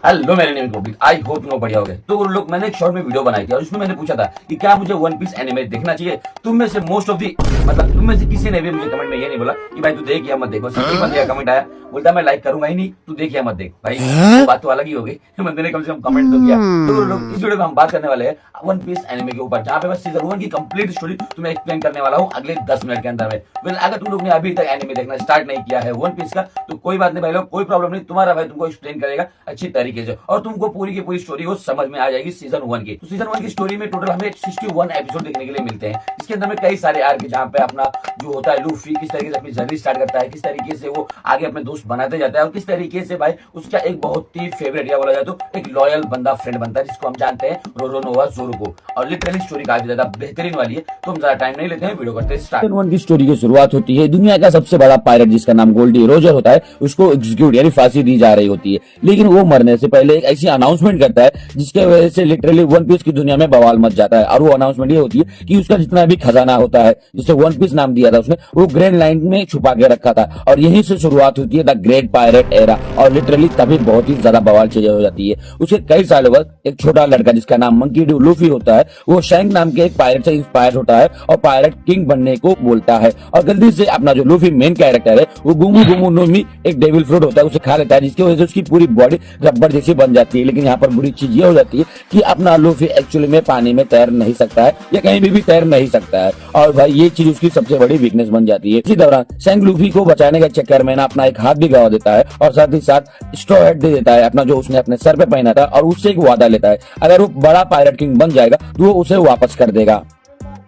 Hello मेरे name public, I hope तुम लोग बढ़िया हो गए। तो लोग मैंने एक शॉर्ट में वीडियो बनाई थी और उसमें मैंने पूछा था कि क्या मुझे वन पीस एनिमे देखना चाहिए। तुम में से मोस्ट ऑफ दी मतलब तुम में से किसी ने भी मुझे कमेंट में ये नहीं बोला कि भाई तू देख या मत देख। बस एक बंदे का कमेंट आया, बोलता मैं लाइक करूंगा ही नहीं, तू देख या मत देख। भाई वो बात तो अलग ही हो गई, बंदे ने कम से कम कमेंट तो किया। तो लोग इस वीडियो में हम बात करने वाले हैं वन पीस एनिमे के ऊपर, जहाँ पे मैं सीजन 1 की कंप्लीट स्टोरी तुम्हें एक्सप्लेन करने वाला हूँ अगले 10 मिनट के अंदर में। वेल अगर तुम लोग ने अभी तक एनिमे देखना स्टार्ट नहीं किया है वन पीस का, तो कोई बात नहीं भाई लोग, कोई प्रॉब्लम नहीं, तुम्हारा भाई तुमको एक्सप्लेन करेगा अच्छी तरीके से और तुमको पूरी की पूरी स्टोरी वो समझ में आ जाएगी सीजन 1 की। तो सीजन 1 की स्टोरी में टोटल हमें 61 एपिसोड देखने के लिए मिलते हैं। इसके अंदर में कई सारे आर्क जहाँ पे अपना जो होता है लूफी किस तरीके से अपनी जर्नी स्टार्ट करता है, किस तरीके से वो आगे अपने दोस्त बनाते जाता है और किस तरीके से भाई उसका एक बहुत ही फेवरेट या बोला जाए तो एक लॉयल बंदा फ्रेंड बनता है, जिसको हम जानते हैं रोरोनोवा ज़ोरो को। और लिटरली स्टोरी काफी ज्यादा बेहतरीन वाली है। तो हम ज्यादा टाइम नहीं लेते हैं, वीडियो करते हैं स्टार्ट। सीजन 1 की स्टोरी की शुरुआत होती है, दुनिया का सबसे बड़ा पायरेट जिसका नाम गोल्डी रोजर होता है उसको एग्जीक्यूट यानी फांसी दी जा रही होती है। लेकिन वो मरने से पहले एक ऐसी अनाउंसमेंट करता है जिसके वजह से लिटरली वन पीस की दुनिया में बवाल मच जाता है। और वो अनाउंसमेंट ये होती है कि उसका जितना भी खजाना होता है, जिसे वन पीस नाम दिया था उसने, वो ग्रैंड लाइन में छुपा के रखा था। और यहीं से शुरुआत होती है द ग्रेट पायरेट एरा। और लिटरली तभी बहुत ही ज्यादा बवाल चीजें हो जाती है। उसके कई सालों बाद एक छोटा लड़का जिसका नाम मंकी डी लूफी होता है, वो शैंक नाम के एक पायरेट से इंस्पायर होता है और पायरेट किंग बनने को बोलता है। और गलती से अपना जो लूफी मेन कैरेक्टर है वो गुमू गुमू नोमी एक डेविल फ्रूट होता है, उसे खा लेता है, जिसकी वजह से उसकी पूरी बॉडी रबर जैसी बन जाती है। लेकिन यहाँ पर बुरी चीज ये हो जाती है कि अपना लूफी एक्चुअली में पानी में तैर नहीं सकता है या कहीं भी तैर नहीं सकता है। और भाई ये चीज उसकी सबसे बड़ी वीकनेस बन जाती है। इसी दौरान शैंक लूफी को बचाने के चक्कर में ना अपना एक हाथ भी गवा देता है और साथ ही साथ स्ट्रॉ हेड दे देता है अपना, जो उसने अपने सर पे पहना था। और उससे एक वादा लेता है, अगर वो बड़ा पायरेट किंग बन जाएगा तो वो उसे वापस कर देगा।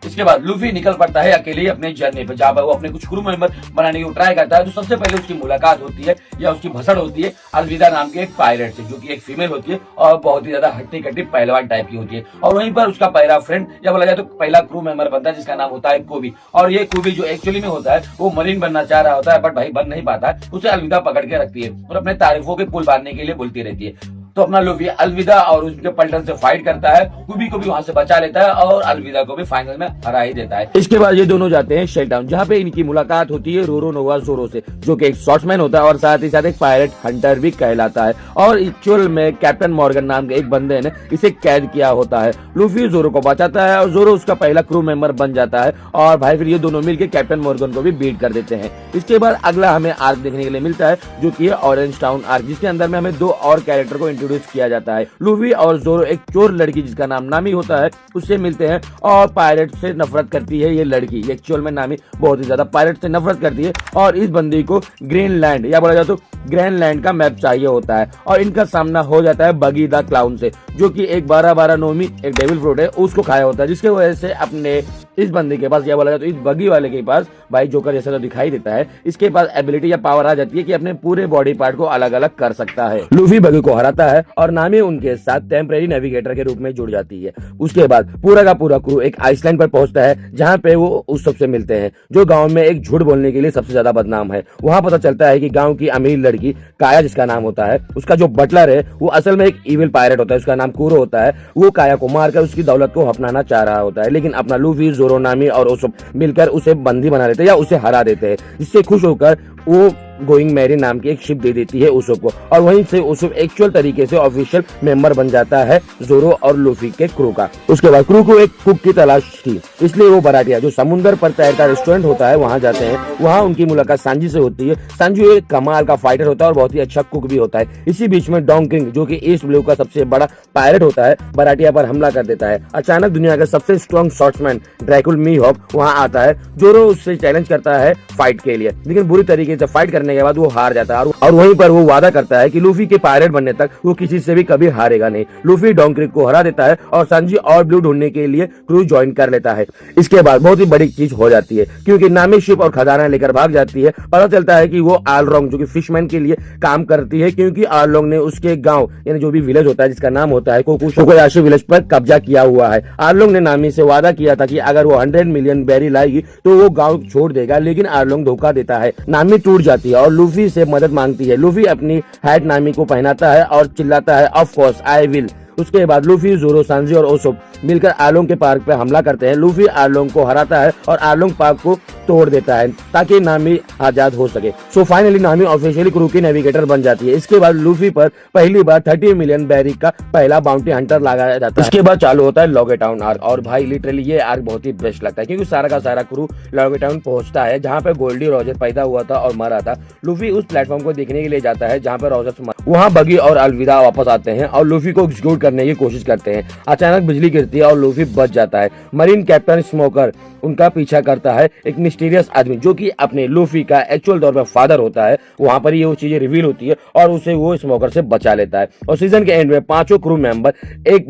इसके बाद लूफी निकल पड़ता है अकेले ही अपने जर्नी पे, जहाँ पर वो अपने कुछ क्रू मेंबर बनाने की ट्राई करता है। तो सबसे पहले उसकी मुलाकात होती है या उसकी भसड़ होती है अलविदा नाम के एक पायरेट से, जो कि एक फीमेल होती है और बहुत ही ज्यादा हट्टी कट्टी पहलवान टाइप की होती है। और वहीं पर उसका पहला फ्रेंड या बोला जाए तो पहला क्रू मेंबर बनता है, जिसका नाम होता है कोबी। और ये कोबी जो एक्चुअली में होता है वो मरीन बनना चाह रहा होता है, बट भाई बन नहीं पाता है। उसे अलविदा पकड़ के रखती है और अपने तारीफों के पुल बांधने के लिए बोलती रहती है। तो अपना लूफी अलविदा और उसके पलटन से फाइट करता है, कुबी को भी वहां से बचा लेता है और अलविदा को भी फाइनल में हरा ही देता है। इसके बाद ये दोनों जाते हैं शेल टाउन, जहाँ पे इनकी मुलाकात होती है रोरोनोवा ज़ोरो से, जो कि एक शॉर्ट्समैन होता है और साथ ही साथ एक पायरेट हंटर भी कहलाता है। और एक्चुअल में कैप्टन मॉर्गन नाम के एक बंदे ने इसे कैद किया होता है। लूफी ज़ोरो को बचाता है और ज़ोरो उसका पहला क्रू मेंबर बन जाता है। और भाई फिर ये दोनों मिलकर कैप्टन मॉर्गन को भी बीट कर देते हैं। इसके बाद अगला हमें आर्क देखने के लिए मिलता है, जो कि ऑरेंज टाउन आर्क, जिसके अंदर में हमें दो और कैरेक्टर को इंट्रोड्यूस किया जाता है। लूफी और ज़ोरो एक चोर लड़की जिसका नाम नामी होता है उससे मिलते हैं और पायरेट से नफरत करती है। ये लड़की एक्चुअल में नामी बहुत ही ज्यादा पायरेट से नफरत करती है और इस बंदी को ग्रीनलैंड या बोला जाए तो ग्रैंडलैंड का मैप चाहिए होता है। और इनका सामना हो जाता है बगी द क्लाउन से, जो कि एक 12-12 नोमी एक डेविल फ्रूट है, उसको खाया होता है। जिसके वजह से अपने इस बंदे के पास क्या बोला जाए तो इस बगी वाले के पास भाई जोकर जैसा तो दिखाई देता है, इसके पास एबिलिटी या पावर आ जाती है कि अपने पूरे बॉडी पार्ट को अलग अलग कर सकता है। लूफी बगी को हराता है और नामी उनके साथ टेम्परेरी नेविगेटर के रूप में जुड़ जाती है। उसके बाद पूरा का पूरा क्रू एक आइसलैंड पर पहुंचता है, जहाँ पे वो उस सबसे मिलते हैं जो गांव में एक झूठ बोलने के लिए सबसे ज्यादा बदनाम है। वहां पता चलता है कि गांव की अमीर लड़की काया जिसका नाम होता है, उसका जो बटलर है वो असल में एक इविल पायरेट होता है, उसका नाम कुरो होता है। वो काया को मारकर उसकी दौलत को अपनाना चाह रहा होता है। लेकिन अपना लूफी ज़ोरो नामी और ओसोप मिलकर उसे बंदी बना देते हैं या उसे हरा देते हैं, जिससे खुश होकर वो गोइंग मैरी नाम की एक शिप दे देती है उसोप को। और वहीं से उसोप एक्चुअल तरीके से ऑफिशियल मेंबर बन जाता है ज़ोरो और लूफी के क्रू का। उसके बाद क्रू को एक कुक की तलाश थी, इसलिए वो बराटिया जो समुद्र पर तैरता रेस्टोरेंट होता है वहां जाते हैं। वहां उनकी मुलाकात सांजी से होती है। सांजी एक कमाल का फाइटर होता है और बहुत ही अच्छा कुक भी होता है। इसी बीच में डोंग किंग, जो कि ईस्ट ब्लू का सबसे बड़ा पायरेट होता है, बराटिया पर हमला कर देता है। अचानक दुनिया का सबसे स्ट्रॉन्ग शॉट्समैन ड्रैकुल मीहॉक वहां आता है। ज़ोरो उससे चैलेंज करता है फाइट के लिए, लेकिन बुरी तरीके से फाइट करने के बाद वो हार जाता है। और वहीं पर वो वादा करता है कि लूफी के पायरेट बनने तक वो किसी से भी कभी हारेगा नहीं। लूफी डोंग क्रिक को हरा देता है और सांजी और ब्लू ढूंढने के लिए क्रू ज्वाइन कर लेता है। इसके बाद बहुत ही बड़ी चीज हो जाती है, क्योंकि नामी शिप और खजाना लेकर भाग जाती है। पता चलता है कि वो आलरोंग जो कि फिशमैन के लिए काम करती है, क्योंकि आलरोंग ने उसके गांव यानी जो भी विलेज होता है जिसका नाम होता है कोकोयाशी विलेज पर कब्जा किया हुआ है। आलरोंग ने नामी से वादा किया था कि अगर वो 100 मिलियन बेरी लाएगी तो वो गांव छोड़ देगा, लेकिन आलरोंग धोखा देता है। नामी टूट जाती है और लूफी से मदद मांगती है। लूफी अपनी हैट नामी को पहनाता है और चिल्लाता है ऑफ कोर्स आई विल। उसके बाद लूफी, ज़ोरो, सांजी और ओसोप मिलकर आलोंग के पार्क पे हमला करते हैं। लूफी आलोंग को हराता है और आलोंग पार्क को तोड़ देता है ताकि नामी आजाद हो सके। सो फाइनली नामी ऑफिशियली क्रू की नेविगेटर बन जाती है। इसके बाद लूफी पर पहली बार 30 मिलियन बैरिक का पहला बाउंटी हंटर लगाया जाता है। उसके बाद चालू होता है लॉगे टाउन आर्क, और भाई लिटरली ये आर्क बहुत ही बेस्ट लगता है क्योंकि सारा का सारा क्रू लॉगे टाउन पहुंचता है जहाँ पे गोल्डी रॉजर पैदा हुआ था और मरा था। लूफी उस प्लेटफॉर्म को देखने के लिए जाता है जहाँ पे रॉजर वहाँ बगी और अलविदा वापस आते हैं और लूफी को एग्जीक्यूट करने की कोशिश करते हैं। अचानक बिजली गिरती है और लूफी बच जाता है। मरीन कैप्टन स्मोकर उनका पीछा करता है, एक मिस्टीरियस आदमी जो कि अपने लूफी का एक्चुअल तौर पर फादर होता है। वहां पर ये वो चीजें रिवील होती है और उसे वो स्मोकर से बचा लेता है। और सीजन के एंड में पांचों क्रू मेंबर एक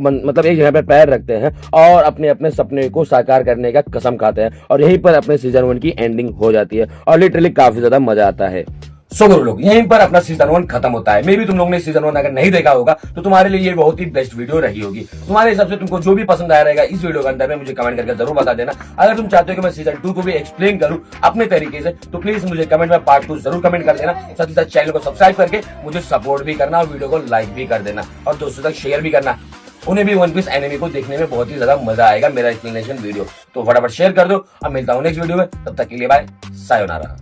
जगह पर पैर रखते हैं और अपने अपने सपने को साकार करने का कसम खाते हैं और यहीं पर अपने सीजन 1 की एंडिंग हो जाती है और लिटरली काफी ज्यादा मजा आता है। सो गुरु लोग, यहीं पर अपना सीजन 1 खत्म होता है। मे भी तुम लोगों ने सीजन 1 अगर नहीं देखा होगा तो तुम्हारे लिए ये बहुत ही बेस्ट वीडियो रही होगी। तुम्हारे हिसाब से तुमको जो भी पसंद आया रहेगा इस वीडियो के अंदर में मुझे कमेंट करके जरूर बता देना। अगर तुम चाहते हो कि मैं सीजन 2 को भी एक्सप्लेन करूं अपने तरीके से तो प्लीज मुझे कमेंट में पार्ट 2 जरूर कमेंट कर देना। साथ ही साथ चैनल को सब्सक्राइब करके मुझे सपोर्ट भी करना और वीडियो को लाइक भी कर देना और दोस्तों तक शेयर भी करना। उन्हें भी वन पीस एनिमे को देखने में बहुत ही ज्यादा मजा आएगा मेरा एक्सप्लेनेशन वीडियो। तो फटाफट शेयर कर दो। अब मिलता हूं नेक्स्ट वीडियो में, तब तक के लिए बाय, सायोनारा।